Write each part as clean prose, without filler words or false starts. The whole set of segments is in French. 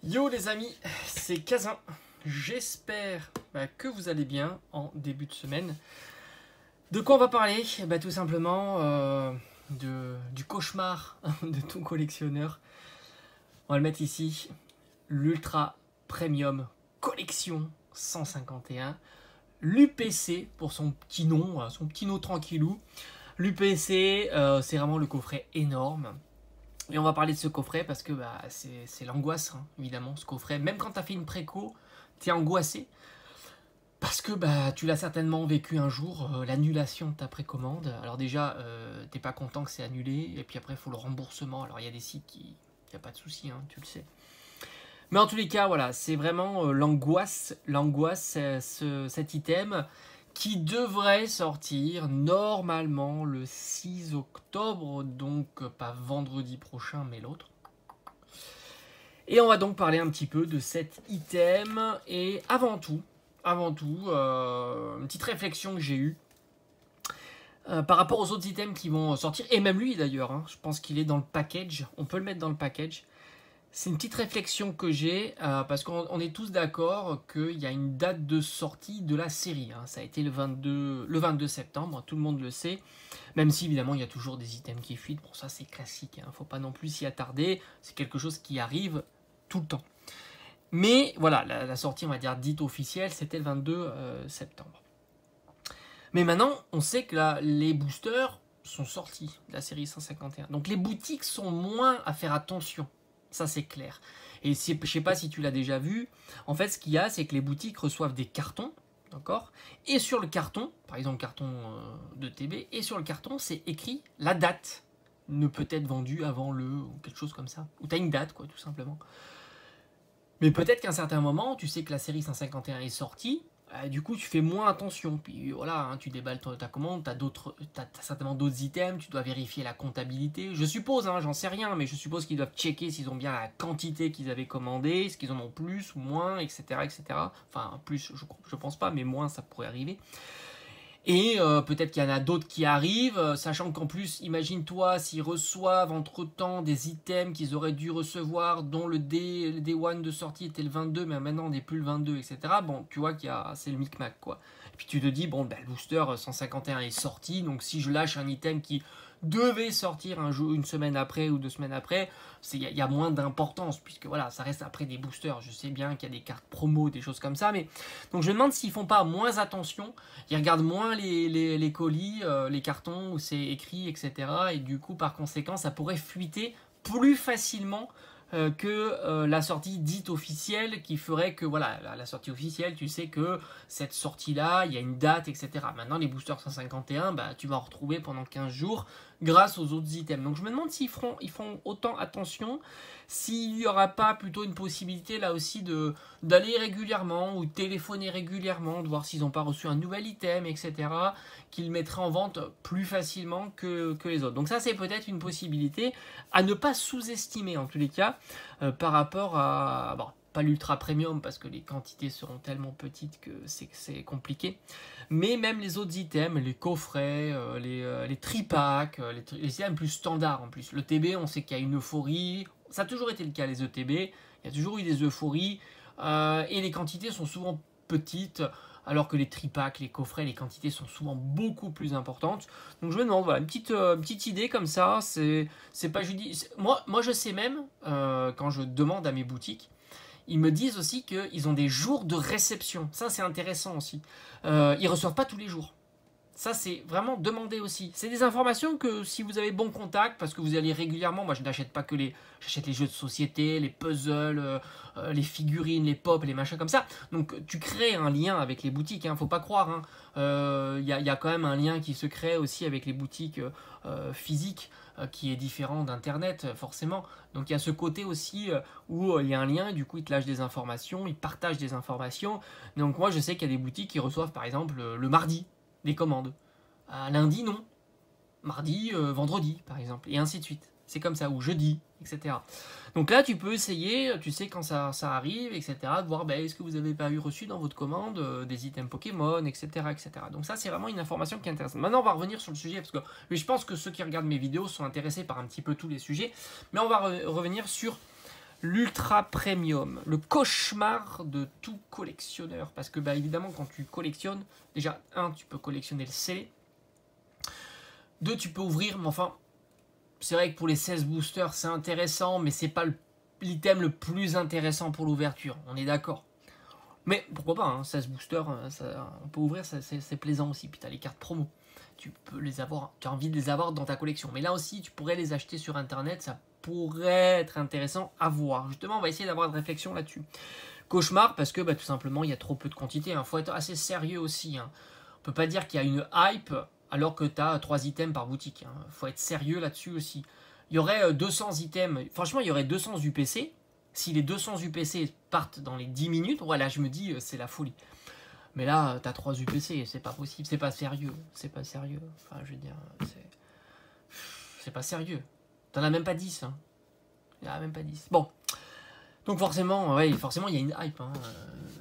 Yo les amis, c'est Kazin. J'espère que vous allez bien en début de semaine. De quoi on va parler? Tout simplement du cauchemar de tout collectionneur. On va le mettre ici. L'Ultra Premium Collection 151. L'UPC pour son petit nom tranquillou. L'UPC, c'est vraiment le coffret énorme. Et on va parler de ce coffret parce que c'est l'angoisse, hein, évidemment, ce coffret. Même quand tu as fait une préco, tu es angoissé. Parce que tu l'as certainement vécu un jour, l'annulation de ta précommande. Alors déjà, t'es pas content que c'est annulé. Et puis après, il faut le remboursement. Alors il y a des sites qui... Il n'y a pas de souci, hein, tu le sais. Mais en tous les cas, voilà, c'est vraiment l'angoisse, cet item qui devrait sortir normalement le 6 octobre, donc pas vendredi prochain, mais l'autre. Et on va donc parler un petit peu de cet item. Et avant tout, une petite réflexion que j'ai eue par rapport aux autres items qui vont sortir, et même lui d'ailleurs, hein, je pense qu'il est dans le package, on peut le mettre dans le package. C'est une petite réflexion que j'ai, parce qu'on est tous d'accord qu'il y a une date de sortie de la série. Hein. Ça a été le 22 septembre, tout le monde le sait. Même si, évidemment, il y a toujours des items qui fuitent. Bon, ça, c'est classique. Il ne faut pas non plus s'y attarder. C'est quelque chose qui arrive tout le temps. Mais, voilà, la sortie, on va dire, dite officielle, c'était le 22 septembre. Mais maintenant, on sait que là, les boosters sont sortis de la série 151. Donc, les boutiques sont moins à faire attention. Ça, c'est clair. Et je ne sais pas si tu l'as déjà vu. En fait, ce qu'il y a, c'est que les boutiques reçoivent des cartons. D'accord. Et sur le carton, par exemple, carton de TB, et sur le carton, c'est écrit la date. Ne peut être vendue avant le... ou quelque chose comme ça. Ou tu as une date, quoi, tout simplement. Mais peut-être qu'à un certain moment, tu sais que la série 151 est sortie. Du coup, tu fais moins attention. Puis voilà, hein, tu déballes ta commande, tu as certainement d'autres items, tu dois vérifier la comptabilité. Je suppose, hein, j'en sais rien, mais je suppose qu'ils doivent checker s'ils ont bien la quantité qu'ils avaient commandée, est-ce qu'ils en ont plus ou moins, etc. etc. Enfin, plus, je pense pas, mais moins, ça pourrait arriver. Et peut-être qu'il y en a d'autres qui arrivent, sachant qu'en plus, imagine-toi s'ils reçoivent entre-temps des items qu'ils auraient dû recevoir, dont le Day One de sortie était le 22, mais maintenant on n'est plus le 22, etc. Bon, tu vois c'est le micmac, quoi. Et puis tu te dis, bon, le booster 151 est sorti, donc si je lâche un item qui devait sortir une semaine après ou 2 semaines après, il y a moins d'importance, puisque voilà, ça reste après des boosters. Je sais bien qu'il y a des cartes promo, des choses comme ça, mais donc je me demande s'ils font pas moins attention, ils regardent moins les colis, les cartons où c'est écrit, etc. Et du coup, par conséquent, ça pourrait fuiter plus facilement que la sortie dite officielle, qui ferait que, voilà, la sortie officielle, tu sais que cette sortie-là, il y a une date, etc. Maintenant, les boosters 151, tu vas en retrouver pendant 15 jours grâce aux autres items. Donc je me demande s'ils font autant attention, s'il n'y aura pas plutôt une possibilité là aussi d'aller régulièrement ou téléphoner régulièrement, de voir s'ils n'ont pas reçu un nouvel item, etc., qu'ils mettraient en vente plus facilement que les autres. Donc ça, c'est peut-être une possibilité à ne pas sous-estimer en tous les cas par rapport à... Bon, pas l'ultra premium parce que les quantités seront tellement petites que c'est compliqué. Mais même les autres items, les coffrets, les tripacks, les items plus standards en plus. Le TB, on sait qu'il y a une euphorie. Ça a toujours été le cas, les ETB. Il y a toujours eu des euphories. Et les quantités sont souvent petites. Alors que les tripacks, les coffrets, les quantités sont souvent beaucoup plus importantes. Donc je me demande, voilà, une petite idée comme ça. C'est pas judicieux. Moi, je sais même, quand je demande à mes boutiques, ils me disent aussi qu'ils ont des jours de réception. Ça, c'est intéressant aussi. Ils ne reçoivent pas tous les jours. Ça, c'est vraiment demandé aussi. C'est des informations que si vous avez bon contact, parce que vous allez régulièrement, moi je n'achète pas que j'achète les jeux de société, les puzzles, les figurines, les pop, les machins comme ça. Donc tu crées un lien avec les boutiques, hein, faut pas croire. Il y a quand même un lien qui se crée aussi avec les boutiques physiques, qui est différent d'Internet, forcément. Donc il y a ce côté aussi où il y a un lien, et du coup ils te lâchent des informations, ils partagent des informations. Donc moi je sais qu'il y a des boutiques qui reçoivent par exemple le mardi des commandes. Lundi, non. Mardi, vendredi, par exemple. Et ainsi de suite. C'est comme ça. Ou jeudi, etc. Donc là, tu peux essayer, tu sais quand ça arrive, etc. De voir, est-ce que vous n'avez pas eu reçu dans votre commande des items Pokémon, etc., etc. Donc ça, c'est vraiment une information qui est intéressante. Maintenant, on va revenir sur le sujet, parce que je pense que ceux qui regardent mes vidéos sont intéressés par un petit peu tous les sujets. Mais on va revenir sur l'ultra premium, le cauchemar de tout collectionneur. Parce que bah, évidemment, quand tu collectionnes, déjà, tu peux collectionner le scellé. 2, tu peux ouvrir, mais enfin, c'est vrai que pour les 16 boosters, c'est intéressant, mais c'est pas l'item le plus intéressant pour l'ouverture. On est d'accord. Mais pourquoi pas, 16 boosters, on peut ouvrir, c'est plaisant aussi. Puis tu as les cartes promo. Tu peux les avoir, tu as envie de les avoir dans ta collection. Mais là aussi, tu pourrais les acheter sur internet, ça pourrait être intéressant à voir. Justement, on va essayer d'avoir une réflexion là-dessus. Cauchemar, parce que bah, tout simplement, il y a trop peu de quantité. Faut être assez sérieux aussi. On peut pas dire qu'il y a une hype alors que tu as 3 items par boutique. Faut être sérieux là-dessus aussi. Il y aurait 200 items, franchement, il y aurait 200 UPC. Si les 200 UPC partent dans les 10 minutes, voilà, je me dis, c'est la folie. Mais là, t'as 3 UPC, c'est pas possible, c'est pas sérieux. C'est pas sérieux. Enfin, je veux dire, c'est pas sérieux. T'en as même pas 10. Il y en a même pas 10. Bon. Donc forcément, ouais, forcément, il y a une hype.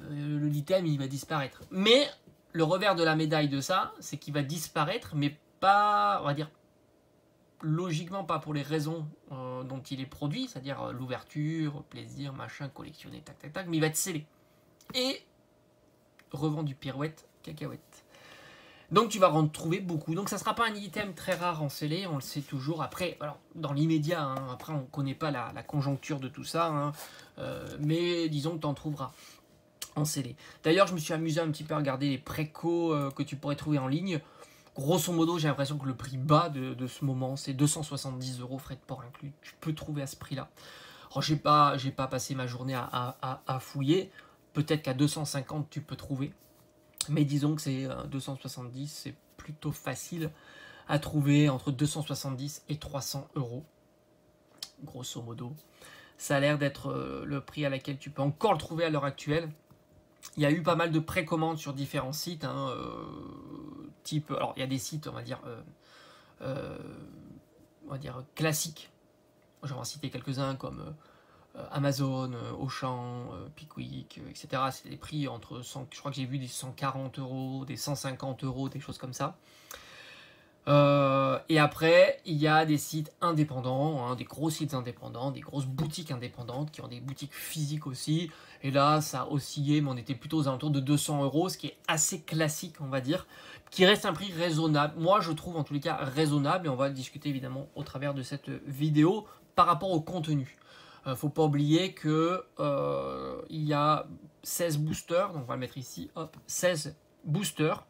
L'item, il va disparaître. Mais le revers de la médaille de ça, c'est qu'il va disparaître, mais pas, on va dire, logiquement pas pour les raisons dont il est produit, c'est-à-dire l'ouverture, plaisir, machin, collectionner, tac, tac, tac, mais il va être scellé. Et revendu pirouette, cacahuète. Donc tu vas en trouver beaucoup. Donc ça ne sera pas un item très rare en scellé, on le sait toujours. Après, alors, dans l'immédiat, après on ne connaît pas la conjoncture de tout ça, mais disons que tu en trouveras en scellé. D'ailleurs, je me suis amusé un petit peu à regarder les précos que tu pourrais trouver en ligne. Grosso modo, j'ai l'impression que le prix bas de ce moment, c'est 270 €, frais de port inclus. Tu peux trouver à ce prix-là. Alors, j'ai pas passé ma journée à fouiller. Peut-être qu'à 250, tu peux trouver. Mais disons que c'est 270, c'est plutôt facile à trouver entre 270 et 300 €. Grosso modo. Ça a l'air d'être le prix à laquelle tu peux encore le trouver à l'heure actuelle. Il y a eu pas mal de précommandes sur différents sites, type, alors il y a des sites, on va dire classiques. J'en vais en citer quelques-uns comme Amazon, Auchan, Pickwick, etc. C'est des prix entre 100, je crois que j'ai vu des 140 €, des 150 €, des choses comme ça. Et après, il y a des sites indépendants, des gros sites indépendants, des grosses boutiques indépendantes qui ont des boutiques physiques aussi. Et là, ça a oscillé, mais on était plutôt aux alentours de 200 €, ce qui est assez classique, on va dire, qui reste un prix raisonnable. Moi, je trouve en tous les cas raisonnable, et on va le discuter évidemment au travers de cette vidéo par rapport au contenu. Faut pas oublier que il y a 16 boosters, donc on va le mettre ici, hop, 16 boosters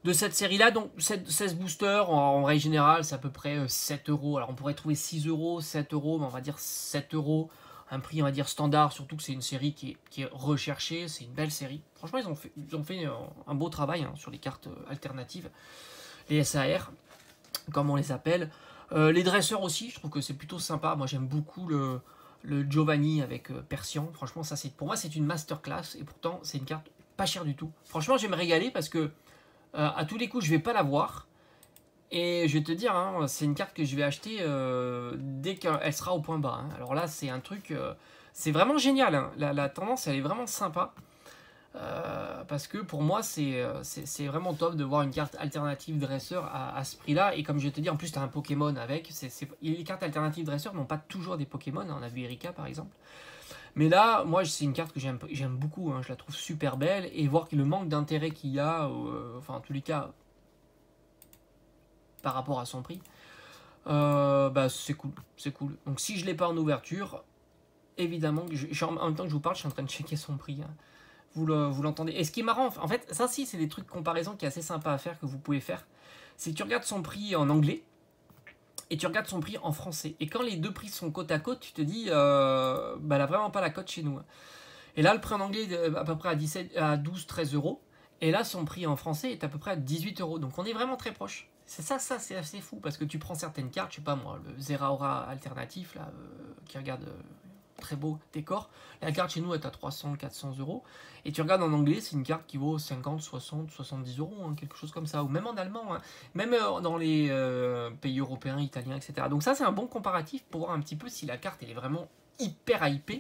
de cette série-là. Donc 16 boosters, en règle générale, c'est à peu près 7 €. Alors on pourrait trouver 6 €, 7 €, mais on va dire 7 €. Un prix, on va dire, standard, surtout que c'est une série qui est recherchée, c'est une belle série. Franchement, ils ont fait un beau travail sur les cartes alternatives, les SAR, comme on les appelle. Les dresseurs aussi, je trouve que c'est plutôt sympa. Moi, j'aime beaucoup le Giovanni avec Persian. Franchement, ça, pour moi, c'est une masterclass, et pourtant, c'est une carte pas chère du tout. Franchement, je vais me régaler parce que à tous les coups, je vais pas l'avoir. Et je vais te dire, c'est une carte que je vais acheter dès qu'elle sera au point bas. Alors là, c'est un truc, c'est vraiment génial. La tendance, elle est vraiment sympa. Parce que pour moi, c'est vraiment top de voir une carte alternative dresseur à ce prix-là. Et comme je vais te dire, en plus, tu as un Pokémon avec. Les cartes alternatives dresseur n'ont pas toujours des Pokémon. On a vu Erika, par exemple. Mais là, moi, c'est une carte que j'aime beaucoup. Je la trouve super belle. Et voir le manque d'intérêt qu'il y a, enfin, en tous les cas, par rapport à son prix, bah, c'est cool. C'est cool. Donc, si je ne l'ai pas en ouverture, évidemment, en même temps que je vous parle, je suis en train de checker son prix. Vous l'entendez. Et ce qui est marrant, en fait, ça, c'est des trucs de comparaison qui est assez sympa à faire, que vous pouvez faire. C'est que tu regardes son prix en anglais et tu regardes son prix en français. Et quand les deux prix sont côte à côte, tu te dis, bah, elle n'a vraiment pas la cote chez nous. Et là, le prix en anglais est à peu près à 12-13 €. Et là, son prix en français est à peu près à 18 €. Donc, on est vraiment très proche. Ça, c'est assez fou, parce que tu prends certaines cartes, je sais pas moi, le Zeraora alternatif, là, qui regarde très beau décor. La carte chez nous est à 300-400 €. Et tu regardes en anglais, c'est une carte qui vaut 50, 60, 70 €, quelque chose comme ça. Ou même en allemand, même dans les pays européens, italiens, etc. Donc ça, c'est un bon comparatif pour voir un petit peu si la carte elle est vraiment hyper hypée.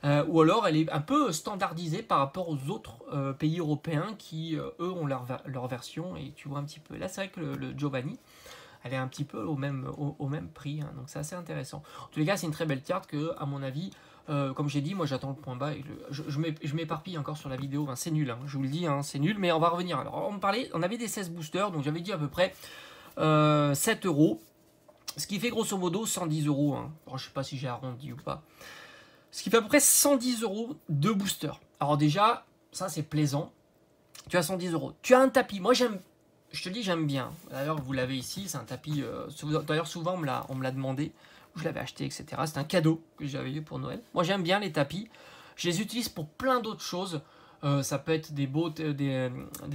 Ou alors elle est un peu standardisée par rapport aux autres pays européens qui, eux, ont leur version. Et tu vois un petit peu. Là, c'est vrai que le Giovanni, elle est un petit peu au même prix. Donc c'est assez intéressant. En tous les cas, c'est une très belle carte que, à mon avis, Comme j'ai dit, moi j'attends le point bas. Et je m'éparpille encore sur la vidéo. Enfin, c'est nul, hein, je vous le dis, hein, c'est nul. Mais on va revenir. Alors, on avait des 16 boosters, donc j'avais dit à peu près 7 euros. Ce qui fait grosso modo 110 euros. Hein. Alors, je sais pas si j'ai arrondi ou pas. Ce qui fait à peu près 110 euros de booster. Alors déjà, ça c'est plaisant. Tu as 110 euros. Tu as un tapis. Moi j'aime, je te dis j'aime bien. D'ailleurs vous l'avez ici, c'est un tapis. D'ailleurs souvent on me l'a demandé. Je l'avais acheté, etc. C'est un cadeau que j'avais eu pour Noël. Moi j'aime bien les tapis. Je les utilise pour plein d'autres choses. Ça peut être des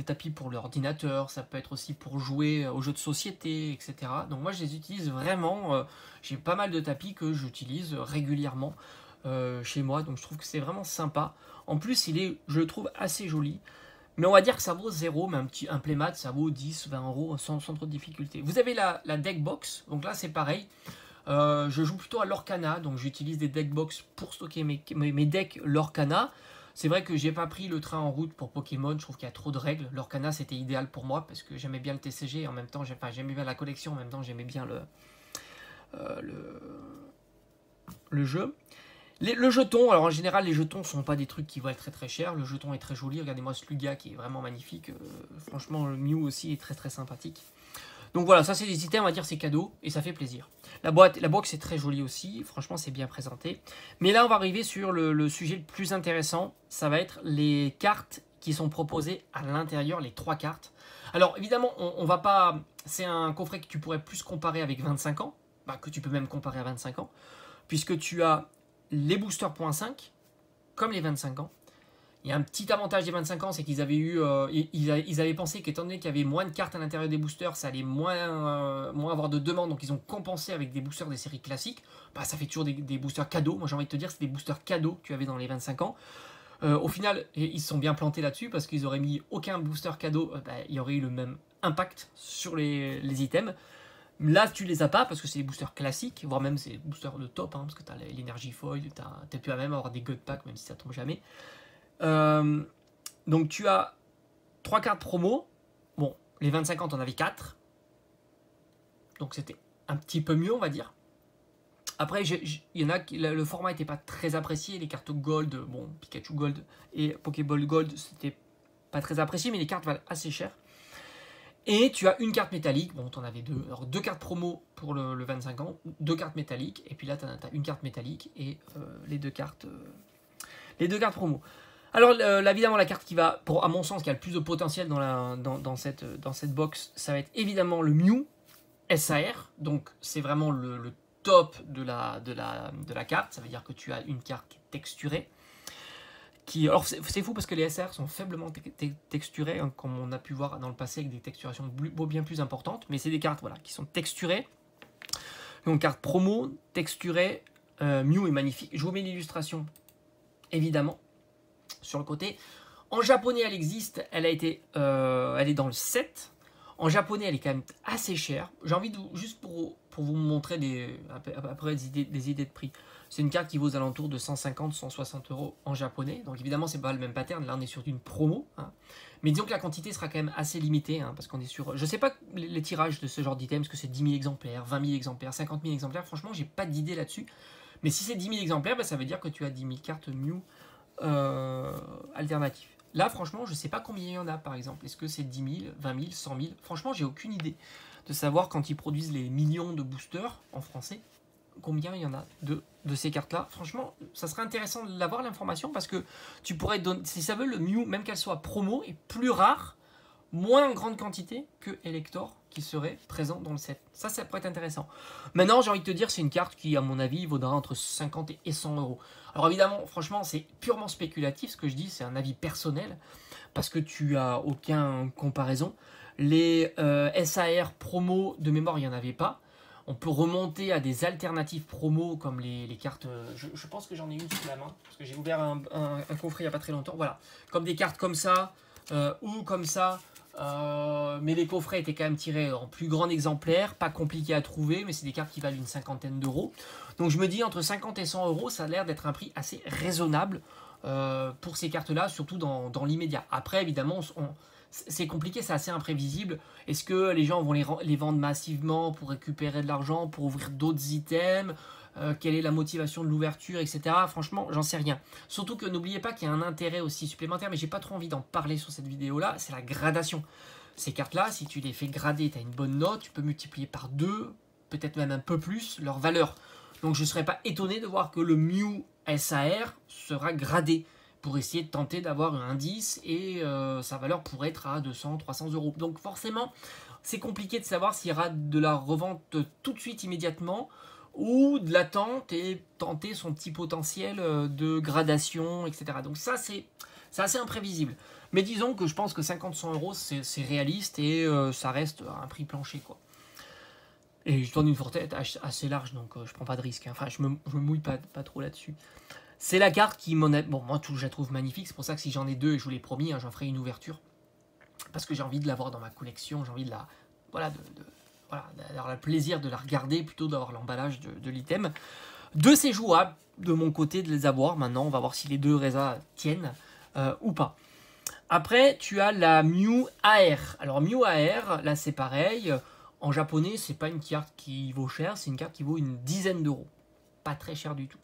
tapis pour l'ordinateur, ça peut être aussi pour jouer aux jeux de société, etc. Donc moi je les utilise vraiment, j'ai pas mal de tapis que j'utilise régulièrement chez moi, donc je trouve que c'est vraiment sympa. En plus il est, je le trouve assez joli, mais on va dire que ça vaut 0, mais un playmat ça vaut 10, 20 euros sans trop de difficulté. Vous avez la deck box, donc là c'est pareil. Je joue plutôt à Lorcana, donc j'utilise des deck box pour stocker mes decks Lorcana. C'est vrai que j'ai pas pris le train en route pour Pokémon, je trouve qu'il y a trop de règles. Lorcana c'était idéal pour moi parce que j'aimais bien le TCG et en même temps j'aimais bien la collection, en même temps j'aimais bien le jeu. Le jeton, alors en général les jetons sont pas des trucs qui valent très très cher. Le jeton est très joli, regardez-moi ce Lugia qui est vraiment magnifique. Franchement le Mew aussi est très très sympathique. Donc voilà, ça c'est des items, on va dire c'est cadeau et ça fait plaisir. La box est très jolie aussi, franchement c'est bien présenté. Mais là on va arriver sur le sujet le plus intéressant, ça va être les cartes qui sont proposées à l'intérieur, les 3 cartes. Alors évidemment on va pas, c'est un coffret que tu pourrais plus comparer avec 25 ans, bah, que tu peux même comparer à 25 ans, puisque tu as les boosters .5 comme les 25 ans. Il y a un petit avantage des 25 ans, c'est qu'ils avaient eu, ils avaient pensé qu'étant donné qu'il y avait moins de cartes à l'intérieur des boosters, ça allait moins avoir de demandes, donc ils ont compensé avec des boosters des séries classiques. Bah, ça fait toujours des boosters cadeaux. Moi j'ai envie de te dire, c'est des boosters cadeaux que tu avais dans les 25 ans. Au final, ils se sont bien plantés là-dessus parce qu'ils auraient mis aucun booster cadeau, bah, il y aurait eu le même impact sur les items. Là, tu les as pas parce que c'est des boosters classiques, voire même c'est des boosters de top, hein, parce que tu as l'énergie foil, tu peux même avoir des god packs, même si ça tombe jamais. Donc tu as 3 cartes promo. Bon, les 25 ans, t'en avais 4. Donc c'était un petit peu mieux, on va dire. Après, il y en a qui le format n'était pas très apprécié. Les cartes Gold, bon, Pikachu Gold et Pokéball Gold, c'était pas très apprécié, mais les cartes valent assez cher. Et tu as une carte métallique, bon, t'en avais 2. Alors 2 cartes promo pour le 25 ans, 2 cartes métalliques, et puis là, t'as une carte métallique et les deux cartes promo. Alors évidemment la carte qui va, à mon sens, qui a le plus de potentiel dans cette box, ça va être évidemment le Mew SAR. Donc c'est vraiment le top de la carte. Ça veut dire que tu as une carte qui est texturée. Alors c'est fou parce que les SAR sont faiblement texturés, hein, comme on a pu voir dans le passé avec des texturations bien plus importantes. Mais c'est des cartes voilà, qui sont texturées. Donc carte promo, texturée, Mew est magnifique. Je vous mets l'illustration évidemment sur le côté. En japonais, elle existe, elle est dans le 7. En japonais, elle est quand même assez chère. J'ai envie de juste pour vous montrer des idées de prix. C'est une carte qui vaut aux alentours de 150-160 euros en japonais. Donc évidemment, c'est pas le même pattern. Là, on est sur une promo. Hein. Mais disons que la quantité sera quand même assez limitée. Hein, parce qu'on est sur... Je sais pas les tirages de ce genre d'item. Est-ce que c'est 10 000 exemplaires, 20 000 exemplaires, 50 000 exemplaires? Franchement, j'ai pas d'idée là-dessus. Mais si c'est 10 000 exemplaires, bah, ça veut dire que tu as 10 000 cartes Mew alternatifs. Là, franchement, je sais pas combien il y en a, par exemple. Est-ce que c'est 10 000, 20 000, 100 000? Franchement, j'ai aucune idée de savoir quand ils produisent les millions de boosters en français, combien il y en a de ces cartes-là. Franchement, ça serait intéressant d'avoir l'information parce que tu pourrais donner, si ça veut, le Mew, même qu'elle soit promo, est plus rare, moins en grande quantité que Elector qui serait présent dans le set. Ça pourrait être intéressant. Maintenant, j'ai envie de te dire, c'est une carte qui, à mon avis, vaudra entre 50 et 100 euros. Alors évidemment, franchement, c'est purement spéculatif ce que je dis, c'est un avis personnel, parce que tu as aucune comparaison. Les SAR promo de mémoire, il n'y en avait pas. On peut remonter à des alternatives promo comme les cartes... Je pense que j'en ai une sous la main, parce que j'ai ouvert un coffret il n'y a pas très longtemps. Voilà, comme des cartes comme ça, ou comme ça. Mais les coffrets étaient quand même tirés en plus grand exemplaire, pas compliqué à trouver, mais c'est des cartes qui valent une cinquantaine d'euros. Donc je me dis entre 50 et 100 euros, ça a l'air d'être un prix assez raisonnable pour ces cartes-là, surtout dans l'immédiat. Après, évidemment, c'est compliqué, c'est assez imprévisible. Est-ce que les gens vont les vendre massivement pour récupérer de l'argent, pour ouvrir d'autres items? quelle est la motivation de l'ouverture, etc. Franchement, j'en sais rien. Surtout que n'oubliez pas qu'il y a un intérêt aussi supplémentaire, mais j'ai pas trop envie d'en parler sur cette vidéo-là, c'est la gradation. Ces cartes-là, si tu les fais grader, tu as une bonne note, tu peux multiplier par 2, peut-être même un peu plus, leur valeur. Donc je ne serais pas étonné de voir que le Mew SAR sera gradé pour essayer de tenter d'avoir un indice et sa valeur pourrait être à 200, 300 euros. Donc forcément, c'est compliqué de savoir s'il y aura de la revente tout de suite, immédiatement, ou de l'attente et tenter son petit potentiel de gradation, etc. Donc ça, c'est assez imprévisible. Mais disons que je pense que 50-100 euros, c'est réaliste et ça reste un prix plancher, quoi. Et je donne une fourchette assez large, donc je prends pas de risque. Hein. Enfin, je me mouille pas trop là-dessus. C'est la carte qui m'en est... Bon, moi, je la trouve magnifique. C'est pour ça que si j'en ai deux, et je vous l'ai promis, hein, j'en ferai une ouverture. Parce que j'ai envie de l'avoir dans ma collection. J'ai envie de la... Voilà, d'avoir le plaisir de la regarder plutôt d'avoir l'emballage de l'item. Deux, c'est jouable de mon côté de les avoir. Maintenant, on va voir si les deux résas tiennent ou pas. Après, tu as la Mew AR. Alors, Mew AR, là, c'est pareil. En japonais, c'est pas une carte qui vaut cher, c'est une carte qui vaut une dizaine d'euros. Pas très cher du tout.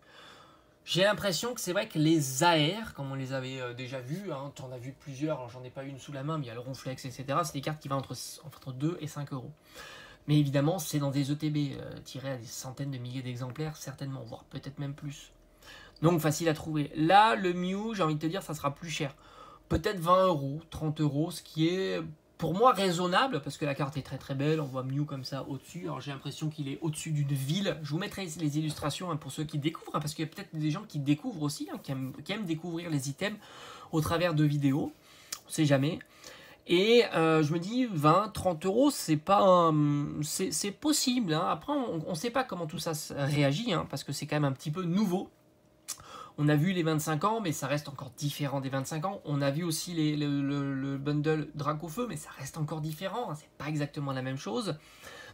J'ai l'impression que c'est vrai que les AR, comme on les avait déjà vus, hein, tu en as vu plusieurs, j'en ai pas une sous la main, mais il y a le Ronflex, etc. C'est des cartes qui vont entre 2 et 5 euros. Mais évidemment, c'est dans des ETB, tirés à des centaines de milliers d'exemplaires, certainement, voire peut-être même plus. Donc facile à trouver. Là, le Mew, j'ai envie de te dire, ça sera plus cher. Peut-être 20 euros, 30 euros, ce qui est... pour moi raisonnable, parce que la carte est très très belle, on voit Mew comme ça au-dessus, alors j'ai l'impression qu'il est au-dessus d'une ville. Je vous mettrai les illustrations hein, pour ceux qui découvrent, hein, parce qu'il y a peut-être des gens qui découvrent aussi, hein, qui aiment découvrir les items au travers de vidéos, on sait jamais. Et je me dis 20-30 euros, c'est pas c'est possible, hein. Après on ne sait pas comment tout ça réagit, hein, parce que c'est quand même un petit peu nouveau. On a vu les 25 ans, mais ça reste encore différent des 25 ans. On a vu aussi le bundle Dracofeu, mais ça reste encore différent. Hein. C'est pas exactement la même chose.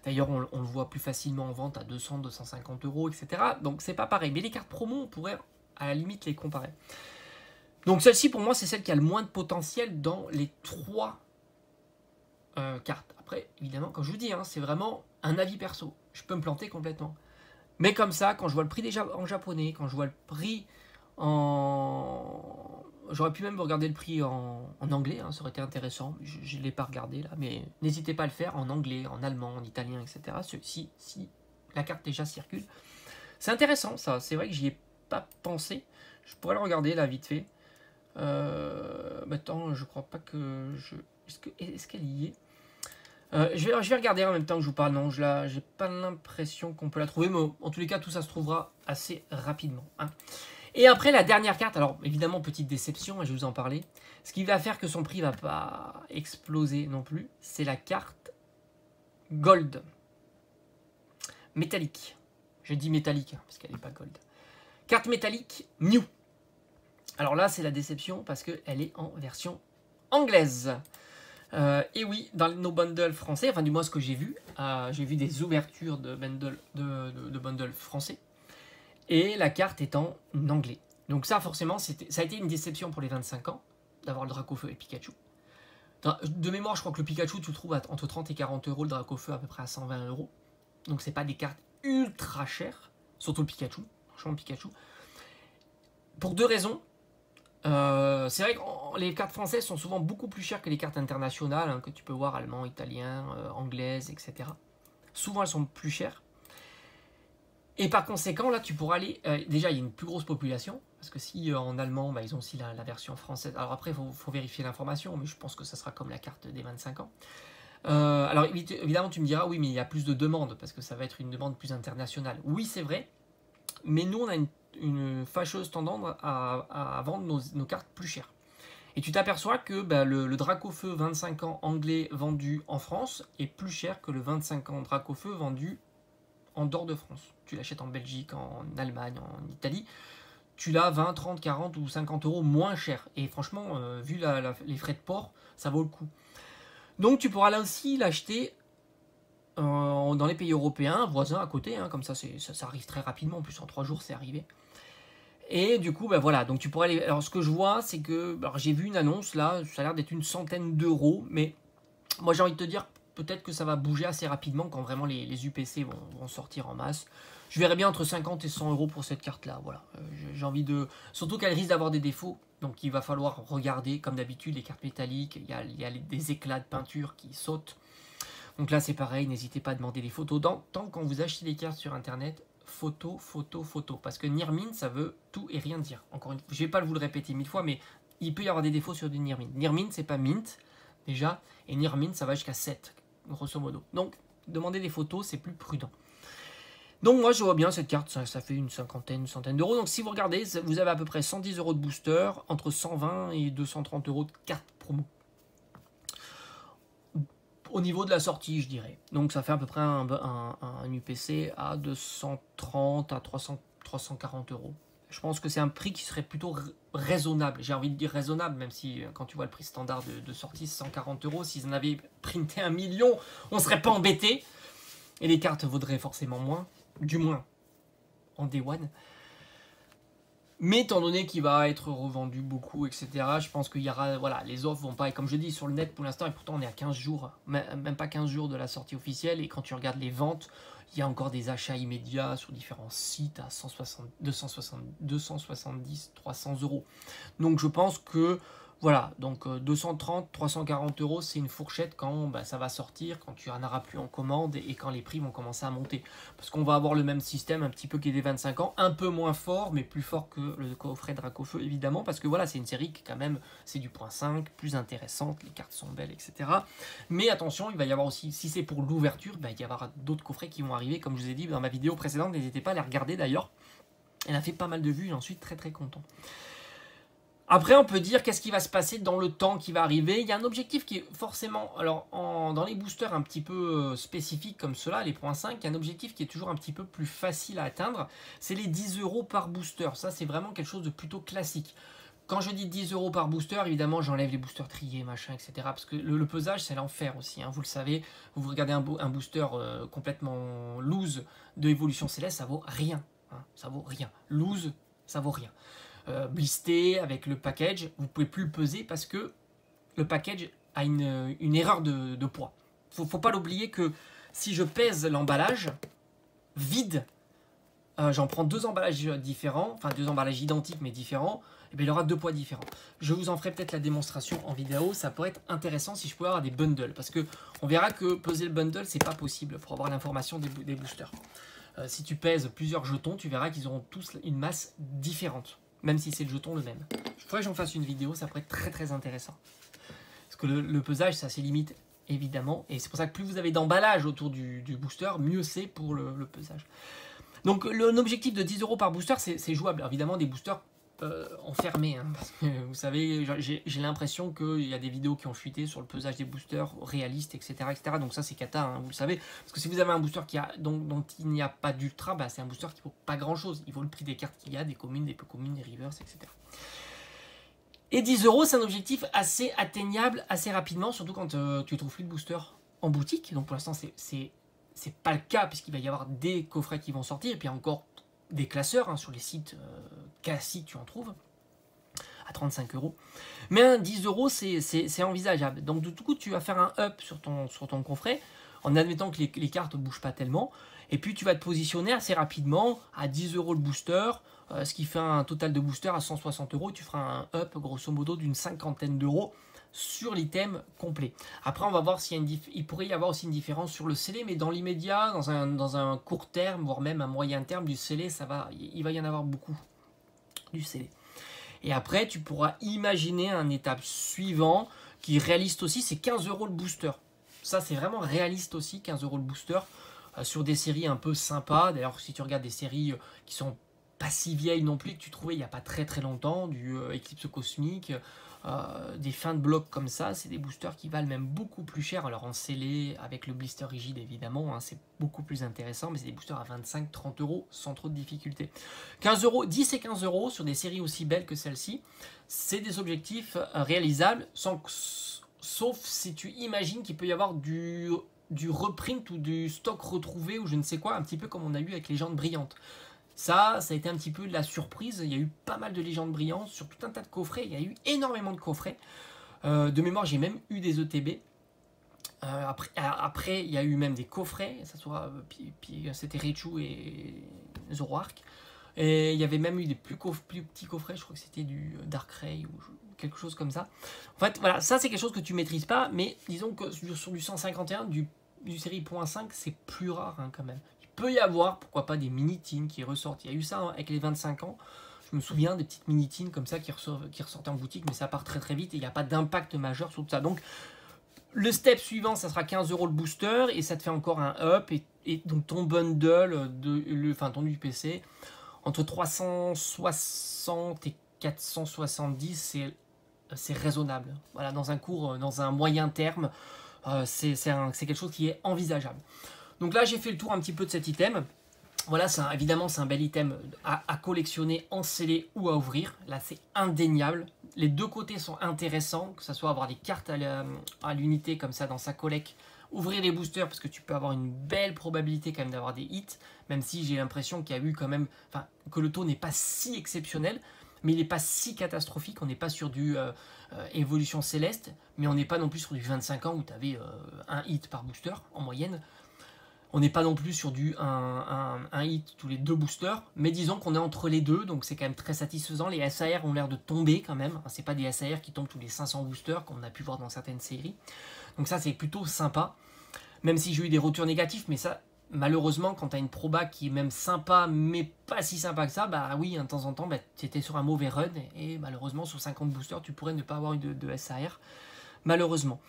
D'ailleurs, on le voit plus facilement en vente à 200, 250 euros, etc. Donc, c'est pas pareil. Mais les cartes promo, on pourrait à la limite les comparer. Donc, celle-ci, pour moi, c'est celle qui a le moins de potentiel dans les trois cartes. Après, évidemment, comme je vous dis, hein, c'est vraiment un avis perso. Je peux me planter complètement. Mais comme ça, quand je vois le prix déjà en japonais, quand je vois le prix j'aurais pu même regarder le prix en anglais, hein, ça aurait été intéressant. Je ne l'ai pas regardé là, mais n'hésitez pas à le faire en anglais, en allemand, en italien, etc. Si la carte déjà circule. C'est intéressant ça, c'est vrai que j'y ai pas pensé. Je pourrais le regarder là vite fait. Attends, je crois pas que je... Est-ce qu'elle y est je vais regarder en même temps que je vous parle. Non, j'ai pas l'impression qu'on peut la trouver, mais en tous les cas, tout ça se trouvera assez rapidement. Hein. Et après, la dernière carte, alors évidemment, petite déception, je vais vous en parler. Ce qui va faire que son prix va pas exploser non plus, c'est la carte Gold. Métallique. Je dis métallique, parce qu'elle n'est pas Gold. Carte métallique Mew. Alors là, c'est la déception, parce qu'elle est en version anglaise. Et oui, dans nos bundles français, enfin du moins ce que j'ai vu des ouvertures de bundles français. Et la carte est en anglais. Donc ça, forcément, ça a été une déception pour les 25 ans, d'avoir le Dracofeu et Pikachu. De mémoire, je crois que le Pikachu, tu le trouves entre 30 et 40 euros, le Dracofeu à peu près à 120 euros. Donc c'est pas des cartes ultra chères, surtout le Pikachu, franchement le Pikachu. Pour deux raisons. C'est vrai que les cartes françaises sont souvent beaucoup plus chères que les cartes internationales, hein, que tu peux voir, allemand, italien, anglaise, etc. Souvent, elles sont plus chères. Et par conséquent, là, tu pourras aller... déjà, il y a une plus grosse population, parce que si en allemand, ils ont aussi la version française. Alors après, il faut vérifier l'information, mais je pense que ça sera comme la carte des 25 ans. Alors évidemment, tu me diras, oui, mais il y a plus de demandes, parce que ça va être une demande plus internationale. Oui, c'est vrai, mais nous, on a une fâcheuse tendance à vendre nos cartes plus chères. Et tu t'aperçois que le Dracofeu 25 ans anglais vendu en France est plus cher que le 25 ans Dracofeu vendu en dehors de France. Tu l'achètes en Belgique, en Allemagne, en Italie, tu l'as 20, 30, 40 ou 50 euros moins cher. Et franchement, vu les frais de port, ça vaut le coup. Donc tu pourras là aussi l'acheter dans les pays européens, voisins à côté, hein, comme ça, ça arrive très rapidement, en plus en 3 jours c'est arrivé. Et du coup, voilà, donc tu pourras aller... Alors ce que je vois, c'est que... Alors j'ai vu une annonce là, ça a l'air d'être une centaine d'euros, mais moi j'ai envie de te dire, peut-être que ça va bouger assez rapidement quand vraiment les UPC vont sortir en masse. Je verrais bien entre 50 et 100 euros pour cette carte-là. Voilà. J'ai envie de... Surtout qu'elle risque d'avoir des défauts. Donc il va falloir regarder, comme d'habitude, les cartes métalliques. Il y a des éclats de peinture qui sautent. Donc là, c'est pareil. N'hésitez pas à demander des photos. Tant quand vous achetez des cartes sur Internet, photo, photo, photo. Parce que Near Mint, ça veut tout et rien dire. Encore une fois, je ne vais pas vous le répéter 1000 fois, mais il peut y avoir des défauts sur du Near Mint. Near Mint, c'est pas Mint, déjà. Et Near Mint, ça va jusqu'à 7, grosso modo. Donc, demander des photos, c'est plus prudent. Donc moi je vois bien cette carte, ça fait une cinquantaine, une centaine d'euros. Donc si vous regardez, vous avez à peu près 110 euros de booster, entre 120 et 230 euros de carte promo. Au niveau de la sortie, je dirais. Donc ça fait à peu près un UPC à 230 à 340 euros. Je pense que c'est un prix qui serait plutôt raisonnable. J'ai envie de dire raisonnable, même si quand tu vois le prix standard de sortie, c'est 140 euros. S'ils en avaient printé 1 million, on ne serait pas embêté. Et les cartes vaudraient forcément moins. Du moins en Day One. Mais étant donné qu'il va être revendu beaucoup, etc., je pense qu'il y aura, voilà, les offres vont pas, et comme je dis, sur le net pour l'instant, et pourtant on est à 15 jours, même pas 15 jours de la sortie officielle, et quand tu regardes les ventes, il y a encore des achats immédiats sur différents sites à 270, 300 euros. Donc je pense que, voilà, donc 230, 340 euros, c'est une fourchette quand ça va sortir, quand tu en auras plus en commande et quand les prix vont commencer à monter. Parce qu'on va avoir le même système, un petit peu qui est des 25 ans, un peu moins fort, mais plus fort que le coffret Dracofeu, évidemment, parce que voilà, c'est une série qui quand même, c'est du point 5, plus intéressante, les cartes sont belles, etc. Mais attention, il va y avoir aussi, si c'est pour l'ouverture, il va y avoir d'autres coffrets qui vont arriver, comme je vous ai dit dans ma vidéo précédente, n'hésitez pas à les regarder d'ailleurs. Elle a fait pas mal de vues, j'en suis très très content. Après, on peut dire qu'est-ce qui va se passer dans le temps qui va arriver. Il y a un objectif qui est forcément, alors dans les boosters un petit peu spécifiques comme ceux-là, les points 5, il y a un objectif qui est toujours un petit peu plus facile à atteindre. C'est les 10 euros par booster. Ça, c'est vraiment quelque chose de plutôt classique. Quand je dis 10 euros par booster, évidemment, j'enlève les boosters triés, machin, etc. Parce que le pesage, c'est l'enfer aussi. Hein, vous le savez, vous regardez un booster complètement loose de Évolution Céleste, ça vaut rien. Hein, ça vaut rien. Loose, ça vaut rien. Blisté avec le package, vous ne pouvez plus le peser parce que le package a une erreur de poids. Il ne faut pas l'oublier que si je pèse l'emballage vide, j'en prends deux emballages différents, enfin deux emballages identiques mais différents, et bien il y aura deux poids différents. Je vous en ferai peut-être la démonstration en vidéo, ça pourrait être intéressant si je pouvais avoir des bundles, parce que on verra que peser le bundle, c'est pas possible pour avoir l'information des boosters. Si tu pèses plusieurs jetons, tu verras qu'ils auront tous une masse différente. Même si c'est le jeton le même. Je ferais que j'en fasse une vidéo, ça pourrait être très très intéressant. Parce que le pesage, ça a ses limites, évidemment. Et c'est pour ça que plus vous avez d'emballage autour du booster, mieux c'est pour le pesage. Donc l'objectif de 10 euros par booster, c'est jouable. Alors, évidemment, des boosters enfermés. Hein, parce que vous savez, j'ai l'impression qu'il y a des vidéos qui ont fuité sur le pesage des boosters réalistes, etc. etc. Donc ça, c'est cata, hein, vous le savez. Parce que si vous avez un booster dont il n'y a pas d'ultra, c'est un booster qui vaut pas grand-chose. Il vaut le prix des cartes qu'il y a, des communes, des peu communes, des rivers, etc. Et 10 euros, c'est un objectif assez atteignable assez rapidement, surtout quand tu trouves plus de booster en boutique. Donc pour l'instant, c'est pas le cas, puisqu'il va y avoir des coffrets qui vont sortir, et puis encore des classeurs, hein, sur les sites classiques, tu en trouves à 35 euros. Mais un 10 euros, c'est envisageable. Donc du coup, tu vas faire un up sur ton coffret, en admettant que les cartes ne bougent pas tellement, et puis tu vas te positionner assez rapidement à 10 euros le booster, ce qui fait un total de booster à 160 euros. Tu feras un up grosso modo d'une cinquantaine d'euros sur l'item complet. Après, on va voir il pourrait y avoir aussi une différence sur le scellé, mais dans l'immédiat, dans un court terme, voire même un moyen terme, du scellé, il va y en avoir beaucoup du scellé. Et après, tu pourras imaginer un étape suivant qui est réaliste aussi, c'est 15 euros le booster. Ça, c'est vraiment réaliste aussi, 15 euros le booster, sur des séries un peu sympas. D'ailleurs, si tu regardes des séries qui sont pas si vieilles non plus, que tu trouvais il n'y a pas très très longtemps, du Eclipse Cosmique, des fins de bloc comme ça, c'est des boosters qui valent même beaucoup plus cher. Alors en scellé, avec le blister rigide évidemment, hein, c'est beaucoup plus intéressant, mais c'est des boosters à 25-30 euros sans trop de difficulté. 15 euros, 10 et 15 euros sur des séries aussi belles que celle-ci, c'est des objectifs réalisables, sauf si tu imagines qu'il peut y avoir du reprint ou du stock retrouvé ou je ne sais quoi, un petit peu comme on a eu avec Légendes Brillantes. Ça a été un petit peu de la surprise. Il y a eu pas mal de légendes brillantes sur tout un tas de coffrets. Il y a eu énormément de coffrets. De mémoire, j'ai même eu des ETB. Après, il y a eu même des coffrets, ça soit, puis c'était Reichu et Zoroark. Et il y avait même eu des plus petits coffrets, je crois que c'était du Darkrai ou quelque chose comme ça. En fait, voilà, ça c'est quelque chose que tu maîtrises pas, mais disons que sur du 151, du série .5, c'est plus rare hein, quand même. Il peut y avoir, pourquoi pas, des mini-teens qui ressortent. Il y a eu ça hein, avec les 25 ans. Je me souviens des petites mini-teens comme ça qui ressortaient en boutique, mais ça part très très vite et il n'y a pas d'impact majeur sur tout ça. Donc, le step suivant, ça sera 15 € le booster et ça te fait encore un up. Et donc, ton bundle, ton UPC, entre 360 et 470, c'est raisonnable. Voilà, dans un moyen terme, c'est quelque chose qui est envisageable. Donc là, j'ai fait le tour un petit peu de cet item. Voilà, évidemment, c'est un bel item à collectionner, en scellé ou à ouvrir. Là, c'est indéniable. Les deux côtés sont intéressants, que ce soit avoir des cartes à l'unité comme ça dans sa collecte, ouvrir les boosters parce que tu peux avoir une belle probabilité quand même d'avoir des hits, même si j'ai l'impression qu'il y a eu quand même, enfin, que le taux n'est pas si exceptionnel, mais il n'est pas si catastrophique. On n'est pas sur du évolution céleste, mais on n'est pas non plus sur du 25 ans où tu avais un hit par booster en moyenne. On n'est pas non plus sur du un hit tous les 2 boosters, mais disons qu'on est entre les deux, donc c'est quand même très satisfaisant. Les SAR ont l'air de tomber quand même, c'est pas des SAR qui tombent tous les 500 boosters, comme on a pu voir dans certaines séries. Donc ça c'est plutôt sympa, même si j'ai eu des retours négatifs, mais ça, malheureusement, quand tu as une proba qui est même sympa, mais pas si sympa que ça, bah oui, de temps en temps, bah, tu étais sur un mauvais run, et malheureusement, sur 50 boosters, tu pourrais ne pas avoir eu de SAR, malheureusement.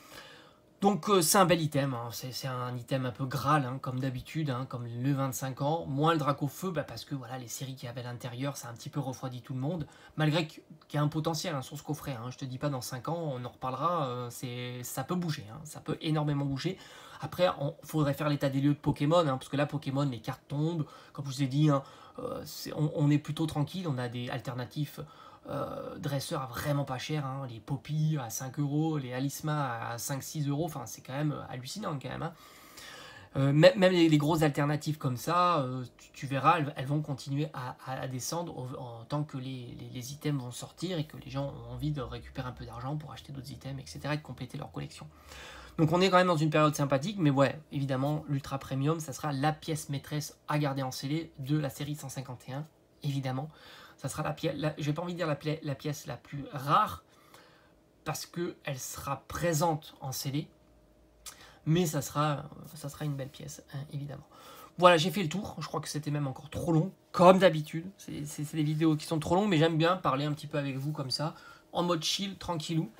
Donc c'est un bel item, hein. C'est un item un peu Graal, hein, comme d'habitude, hein, comme le 25 ans, moins le Drac au feu, bah, parce que voilà, les séries qu'il y avait à l'intérieur, ça a un petit peu refroidi tout le monde, malgré qu'il y a un potentiel hein, sur ce coffret, hein. Je te dis pas dans 5 ans, on en reparlera, ça peut bouger, hein, ça peut énormément bouger. Après, il faudrait faire l'état des lieux de Pokémon, hein, parce que là, Pokémon, les cartes tombent, comme je vous ai dit, hein, on est plutôt tranquille, on a des alternatifs dresseurs à vraiment pas cher, hein, les Poppy à 5 €, les Alisma à 5-6 €, enfin c'est quand même hallucinant quand même. Hein. Même les grosses alternatives comme ça, tu verras, elles vont continuer à descendre en tant que les items vont sortir et que les gens ont envie de récupérer un peu d'argent pour acheter d'autres items, etc. et de compléter leur collection. Donc on est quand même dans une période sympathique, mais ouais, évidemment, l'Ultra Premium, ça sera la pièce maîtresse à garder en scellé de la série 151, évidemment. Ça sera la pièce, je n'ai pas envie de dire la pièce la plus rare, parce qu'elle sera présente en scellé, mais ça sera une belle pièce, hein, évidemment. Voilà, j'ai fait le tour, je crois que c'était même encore trop long, comme d'habitude. C'est des vidéos qui sont trop longues, mais j'aime bien parler un petit peu avec vous comme ça, en mode chill, tranquillou.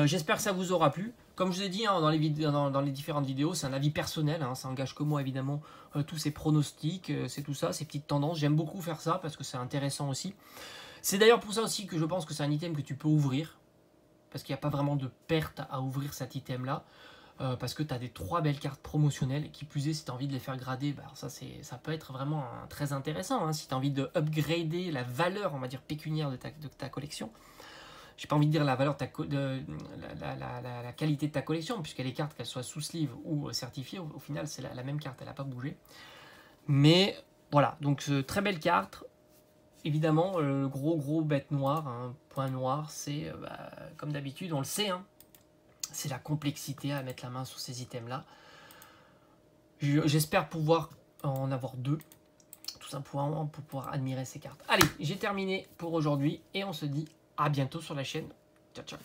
J'espère que ça vous aura plu. Comme je vous ai dit hein, dans les différentes vidéos, c'est un avis personnel, hein, ça engage que moi évidemment, tous ces pronostics, c'est tout ça, ces petites tendances. J'aime beaucoup faire ça parce que c'est intéressant aussi. C'est d'ailleurs pour ça aussi que je pense que c'est un item que tu peux ouvrir, parce qu'il n'y a pas vraiment de perte à ouvrir cet item-là. Parce que tu as des 3 belles cartes promotionnelles, et qui plus est, si tu as envie de les faire grader, bah, ça peut être vraiment très intéressant, hein, si tu as envie de upgrader la valeur, on va dire, pécuniaire de ta collection. J'ai pas envie de dire la valeur la qualité de ta collection, puisque les cartes, qu'elles soient sous sleeve ou certifiées, au final, c'est la même carte, elle n'a pas bougé. Mais voilà, donc très belle carte. Évidemment, le gros bête noire, hein, point noir, c'est, comme d'habitude, on le sait, hein, c'est la complexité à mettre la main sur ces items-là. J'espère pouvoir en avoir 2, tout simplement pour pouvoir admirer ces cartes. Allez, j'ai terminé pour aujourd'hui et on se dit à bientôt sur la chaîne. Ciao, ciao.